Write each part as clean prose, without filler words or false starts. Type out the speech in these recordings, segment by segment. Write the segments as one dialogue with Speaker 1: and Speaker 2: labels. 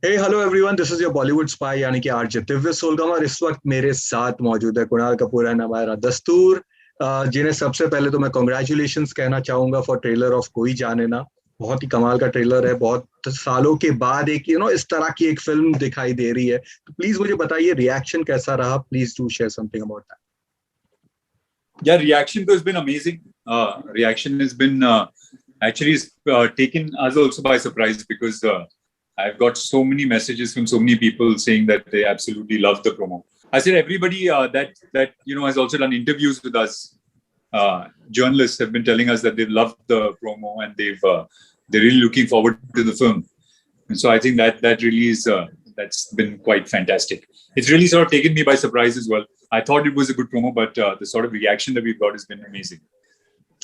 Speaker 1: Hey hello everyone, this is your Bollywood spy यानी कि RJ Divya सोलगम। और इस वक्त मेरे साथ मौजूद है कुणाल कपूर एंड हमारा दस्तूर, जिन्हें सबसे पहले तो मैं कॉन्ग्रेचुलेशंस कहना चाहूंगा फॉर ट्रेलर ऑफ कोई जाने ना। बहुत ही कमाल का ट्रेलर है। बहुत सालों के बाद एक इस तरह की एक फिल्म दिखाई दे रही है, तो प्लीज मुझे बताइए रिएक्शन कैसा रहा। Please do share something about that.
Speaker 2: Yeah, reaction has been amazing. Reaction has been actually taken us also by surprise because I've got so many messages from so many people saying that they absolutely love the promo. I said everybody that has also done interviews with us. Journalists have been telling us that they loved the promo and they're really looking forward to the film. And so I think that really is that's been quite fantastic. It's really sort of taken me by surprise as well. I thought it was a good promo, but the sort of reaction that we've got has been amazing.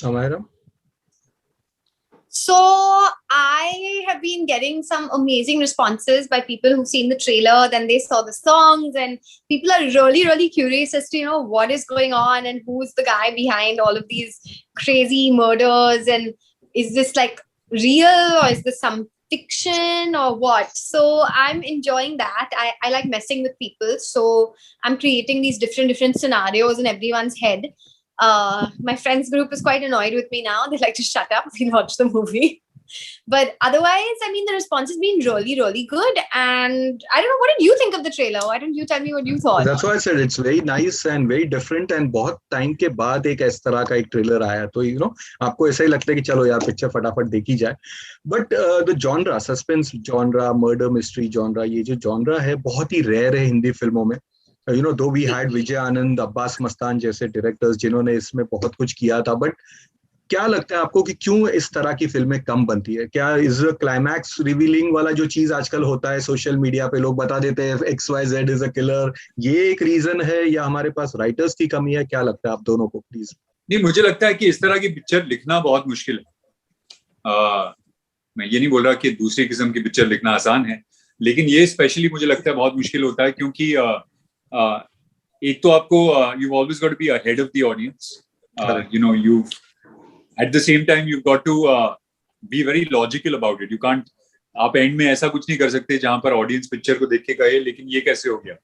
Speaker 1: Amira?
Speaker 3: So I have been getting some amazing responses by people who've seen the trailer, then they saw the songs, and people are really, really curious as to, what is going on and who's the guy behind all of these crazy murders, and is this like real or is this some fiction or what? So I'm enjoying that. I like messing with people. So I'm creating these different scenarios in everyone's head. My friends group is quite annoyed with me now. They like to shut up. We watch the movie. But otherwise, I mean, the response has been really, really good. And I don't know, what did you think of the trailer? Why don't you tell me what you thought?
Speaker 1: That's why I said it's very nice and very different, and बहुत time के बाद एक इस तरह का एक trailer आया, तो आपको ऐसा ही लगता है कि चलो यार पिक्चर फटाफट देखी जाए. But the genre, suspense genre, murder mystery genre, ये जो जॉनरा है बहुत ही रेयर है हिंदी फिल्मों में. दो वी हैड विजय आनंद, अब्बास मस्तान जैसे डायरेक्टर्स जिन्होंने इसमें बहुत कुछ किया था. बट क्या लगता है आपको कि क्यों इस तरह की फिल्में कम बनती है? क्या इस क्लाइमैक्स रिवीलिंग वाला जो चीज आजकल होता है सोशल मीडिया पे, लोग बता देते हैं XYZ इज अ किलर, ये एक रीजन है या हमारे पास राइटर्स की कमी है? क्या लगता है आप दोनों को प्लीज?
Speaker 2: नहीं, मुझे लगता है कि इस तरह की पिक्चर लिखना बहुत मुश्किल है. मैं ये नहीं बोल रहा कि दूसरी किस्म की पिक्चर लिखना आसान है, लेकिन ये स्पेशली मुझे लगता है बहुत मुश्किल होता है क्योंकि एक तो आपको you always got to be ahead of the audience. You at the same time you've got to be very logical about it. You can't, आप एंड में ऐसा कुछ नहीं कर सकते जहां पर ऑडियंस पिक्चर को देख के कहे लेकिन ये कैसे हो गया.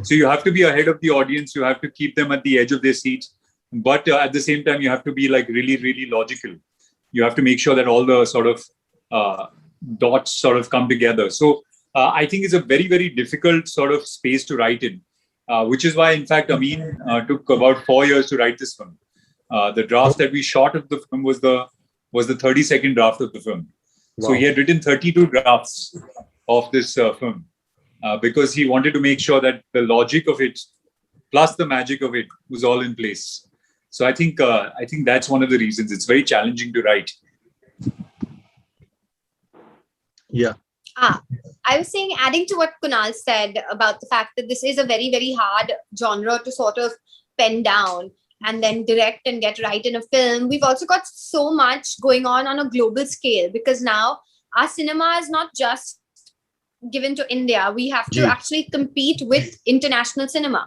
Speaker 2: So you have to be ahead of the audience, you have to keep them at the edge of their seats, but at the same time you have to be like really, really logical. You have to make sure that all the sort of dots sort of come together. So I think it's a very, very difficult sort of space to write in, which is why in fact Amin took about 4 years to write this film. The draft that we shot of the film was the 32nd draft of the film. Wow. So he had written 32 drafts of this film because he wanted to make sure that the logic of it plus the magic of it was all in place. So I think that's one of the reasons it's very challenging to write.
Speaker 1: Yeah.
Speaker 3: I was saying, adding to what Kunal said about the fact that this is a very, very hard genre to sort of pen down and then direct and get right in a film. We've also got so much going on a global scale because now our cinema is not just given to India. We have to actually compete with international cinema.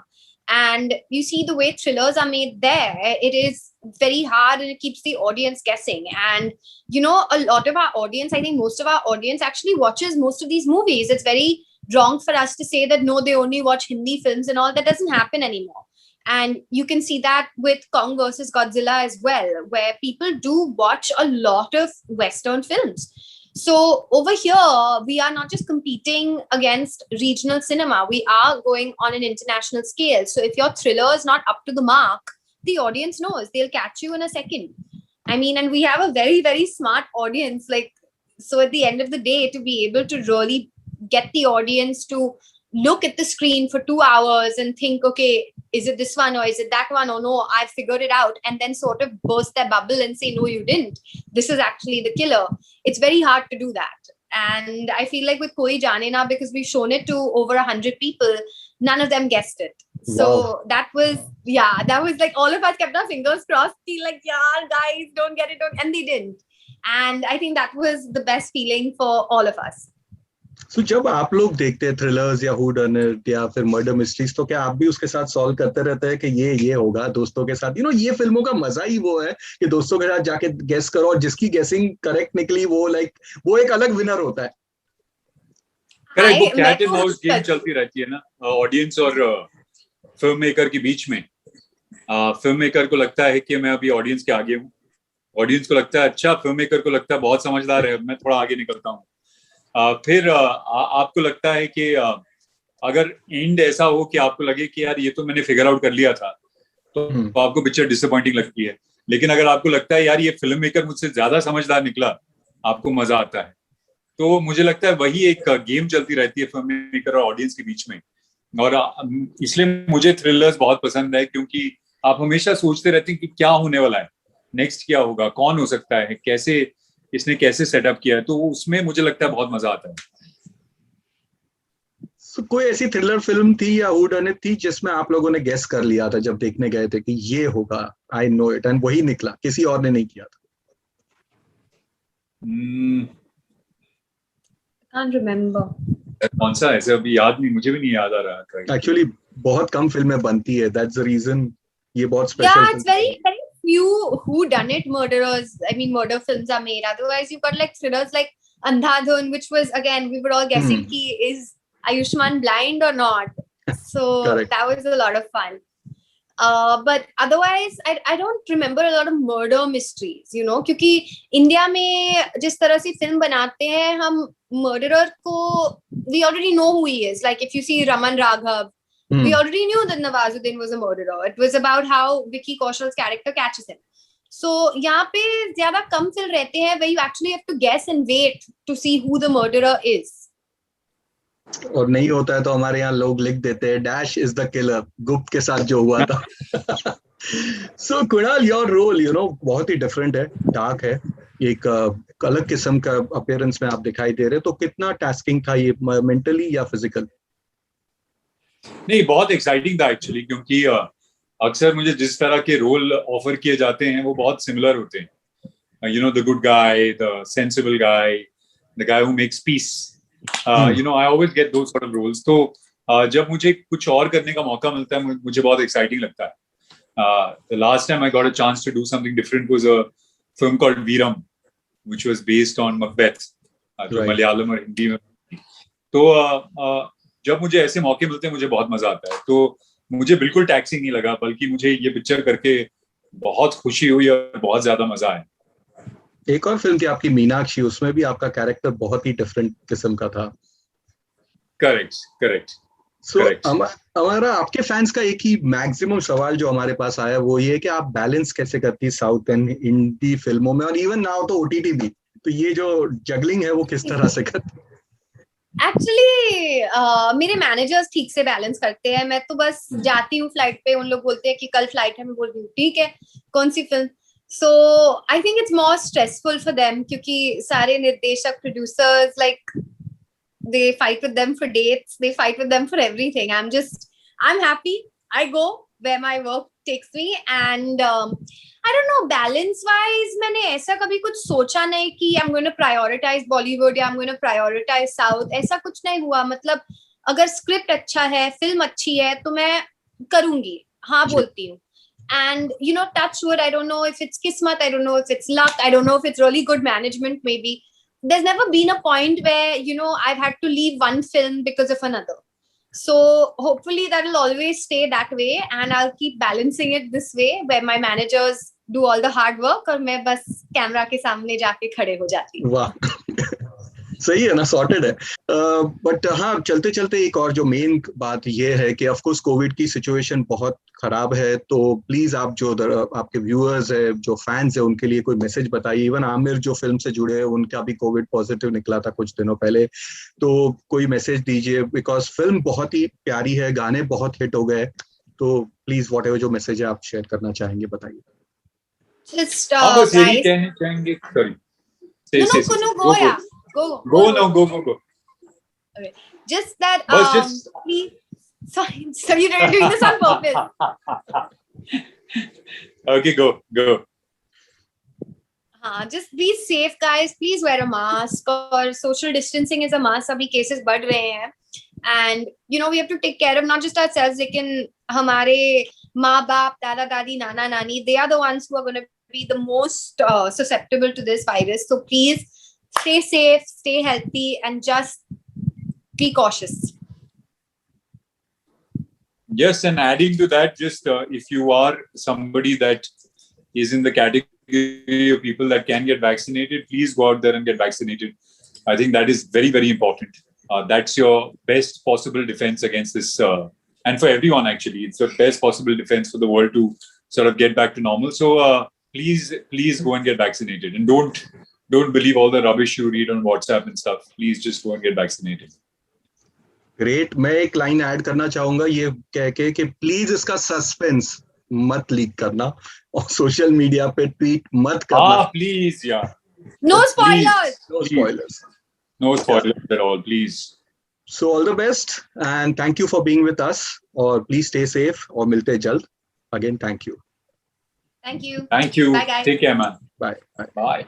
Speaker 3: And you see the way thrillers are made there, it is very hard and it keeps the audience guessing. And, a lot of our audience, I think most of our audience actually watches most of these movies. It's very wrong for us to say that, no, they only watch Hindi films and all. That doesn't happen anymore. And you can see that with Kong versus Godzilla as well, where people do watch a lot of Western films. So over here, we are not just competing against regional cinema. We are going on an international scale. So if your thriller is not up to the mark, the audience knows. They'll catch you in a second. I mean, and we have a very, very smart audience. So at the end of the day, to be able to really get the audience to look at the screen for 2 hours and think, okay, is it this one or is it that one? Oh no, I figured it out. And then sort of burst their bubble and say, no, you didn't. This is actually the killer. It's very hard to do that. And I feel like with Koi Jaane Na, because we've shown it to over 100 people, none of them guessed it. So that was like all of us kept our fingers crossed, like, yeah, guys, don't get it. And they didn't. And I think that was the best feeling for all of us.
Speaker 1: So, जब आप लोग देखते हैं thrillers या हूडनट या फिर murder mysteries, तो क्या आप भी उसके साथ सॉल्व करते रहते हैं कि ये होगा दोस्तों के साथ? ये फिल्मों का मजा ही वो है कि दोस्तों के साथ जाके गेस करो और जिसकी गेसिंग करेक्ट निकली वो एक अलग विनर होता है.
Speaker 2: करेक्ट, वो
Speaker 3: मैं
Speaker 2: कैट एंड
Speaker 3: तो
Speaker 2: माउस गेम चलती रहती है ना ऑडियंस और फिल्म मेकर के बीच में। फिल्म मेकर को लगता है कि मैं अभी ऑडियंस के आगे हूँ, ऑडियंस को लगता है अच्छा, फिल्म मेकर को लगता है बहुत समझदार है, मैं थोड़ा आगे निकलता हूँ। फिर आपको लगता है कि अगर एंड ऐसा हो कि आपको लगे कि यार ये तो मैंने फिगर आउट कर लिया था, तो आपको पिक्चर डिसअपॉइंटिंग लगती है। लेकिन अगर आपको लगता है यार ये फिल्म मेकर मुझसे ज्यादा समझदार निकला, आपको मजा आता है। तो मुझे लगता है वही एक गेम चलती रहती है फिल्म मेकर और ऑडियंस के बीच में। और इसलिए मुझे थ्रिलर्स बहुत पसंद है, क्योंकि आप हमेशा सोचते रहते हैं कि क्या होने वाला है, नेक्स्ट क्या होगा, कौन हो सकता है, कैसे इसने कैसे सेटअप किया है, तो उसमें मुझे लगता है बहुत मजा आता है।
Speaker 1: So, कोई ऐसी थ्रिलर फिल्म थी या हूडनेट थी जिसमें आप लोगों ने गेस कर लिया था जब देखने गए थे कि ये होगा, आई नो इट, एंड वही निकला, किसी और ने नहीं किया था?
Speaker 3: can't remember.
Speaker 2: कौन सा, ऐसे अभी याद नहीं, मुझे भी नहीं याद आ रहा।
Speaker 1: एक्चुअली बहुत कम फिल्में बनती है, दैट्स द रीजन ये बहुत special.
Speaker 3: Yeah, it's very very few who done it murderers. I mean, murder films are made. Otherwise, you got like thrillers like Andhadhun, which was again we were all guessing ki is Ayushmann blind or not. So that was a lot of fun. But otherwise, I don't remember a lot of murder mysteries, you know, क्योंकि India में जिस तरह से film बनाते हैं हम murderer को we already know who he is. Like if you see Raman Raghav, we already knew that Nawazuddin was a murderer. It was about how Vicky Kaushal's character catches him. So यहाँ पे ज्यादा कम film रहते हैं where you actually have to guess and wait to see who the murderer is.
Speaker 1: और नहीं होता है तो हमारे यहाँ लोग लिख देते हैं डैश इज द किलर, गुप्त के साथ जो हुआ था। So Kunal, your role you know बहुत ही डिफरेंट है, डार्क है, एक अलग किस्म का अपीयरेंस में आप दिखाई दे रहे, तो कितना टास्किंग था ये, मेंटली या फिजिकल?
Speaker 2: नहीं, बहुत एक्साइटिंग था एक्चुअली, क्योंकि अक्सर मुझे जिस तरह के रोल ऑफर किए जाते हैं वो बहुत सिमिलर होते हैं। You know, the good guy, the sensible guy, the guy who makes peace, you know, I always get those sort of roles. तो जब मुझे कुछ और करने का मौका मिलता है मुझे बहुत एक्साइटिंग लगता है। The last time I got a chance to do something different was a film called Veeram, which was based on Macbeth, जो मलयालम और हिंदी में। तो जब मुझे ऐसे मौके मिलते हैं मुझे बहुत मजा आता है। तो मुझे बिल्कुल टैक्सिंग नहीं लगा, बल्कि मुझे ये पिक्चर करके बहुत खुशी हुई और बहुत ज्यादा मजा आया।
Speaker 1: एक और फिल्म थी आपकी मीनाक्षी, उसमें भी आपका कैरेक्टर बहुत ही डिफरेंट किस्म का था।
Speaker 2: करेक्ट।
Speaker 1: सो हमारा आपके फैंस का एक ही मैक्सिमम सवाल जो हमारे पास आया वो ये है कि आप बैलेंस कैसे करती साउथ एंड हिंदी फिल्मों में, और इवन नाउ तो ओटीटी भी, तो ये जो जगलिंग है वो किस तरह से करती?
Speaker 3: एक्चुअली मेरे मैनेजर्स ठीक से बैलेंस करते हैं। मैं तो बस जाती हूँ फ्लाइट पे, उन लोग बोलते हैं कि कल फ्लाइट है, मैं बोलती हूँ ठीक है, कौन सी फिल्म। So I think it's more stressful for them, क्योंकि सारे निर्देशक, producers, like they fight with them for dates, they fight with them for everything. I'm happy, I go where my work takes me, and I don't know, balance wise मैंने ऐसा कभी कुछ सोचा नहीं कि I'm going to prioritize Bollywood या I'm going to prioritize South, ऐसा कुछ नहीं हुआ। मतलब अगर स्क्रिप्ट अच्छा है, फिल्म अच्छी है तो मैं करूंगी, हाँ बोलती हूँ। And you know, touch wood, I don't know if it's kismat, I don't know if it's luck, I don't know if it's really good management, maybe there's never been a point where, you know, I've had to leave one film because of another. So hopefully that will always stay that way, and I'll keep balancing it this way, where my managers do all the hard work और मैं बस camera के सामने जाके खड़े हो जाती हूँ।
Speaker 1: वाह, सही है ना, सॉर्टेड है। बट हाँ, चलते चलते एक और जो मेन बात ये है कि ऑफ कोर्स कोविड की सिचुएशन बहुत खराब है, तो प्लीज आप जो आपके व्यूअर्स है, जो फैंस है, उनके लिए कोई मैसेज बताइए। इवन आमिर जो फिल्म से जुड़े हैं उनका भी कोविड पॉजिटिव निकला था कुछ दिनों पहले, तो कोई मैसेज दीजिए, बिकॉज फिल्म बहुत ही प्यारी है, गाने बहुत हिट हो गए, तो प्लीज वॉट एवर जो मैसेज है आप शेयर करना चाहेंगे बताइए।
Speaker 3: Just
Speaker 2: बस यही
Speaker 3: guys,
Speaker 2: कहना चाहेंगे। Sorry,
Speaker 3: no, go yeah, go. Okay. Just that please, sorry, so you're doing this on purpose.
Speaker 2: Okay, go.
Speaker 3: Just be safe, guys. Please wear a mask, or social distancing is a must. अभी cases बढ़ रहे हैं, and you know we have to take care of not just ourselves, लेकिन हमारे माँ बाप, दादा दादी, नाना नानी, they are the ones who are going to be the most susceptible to this virus. So please stay safe, stay healthy, and just be cautious.
Speaker 2: Yes, and adding to that, just if you are somebody that is in the category of people that can get vaccinated, please go out there and get vaccinated. I think that is very, very important. That's your best possible defense against this, and for everyone actually, it's the best possible defense for the world to sort of get back to normal. So please go and get vaccinated, and don't believe all the rubbish you read on WhatsApp and stuff. Please just go and get vaccinated.
Speaker 1: Great. मैं एक line add करना चाहूंगा ये कह के कि please इसका suspense मत लीक करना और सोशल मीडिया पे ट्वीट मत करना.
Speaker 2: Please, yeah.
Speaker 3: No spoilers.
Speaker 1: No spoilers.
Speaker 2: No spoilers at all, please.
Speaker 1: So all the best and thank you for being with us. और please stay safe और मिलते हैं जल्द. Again, thank you.
Speaker 3: Thank you.
Speaker 2: Thank you.
Speaker 3: Bye, guys.
Speaker 2: Take care, man.
Speaker 1: Bye. Bye.
Speaker 2: Bye.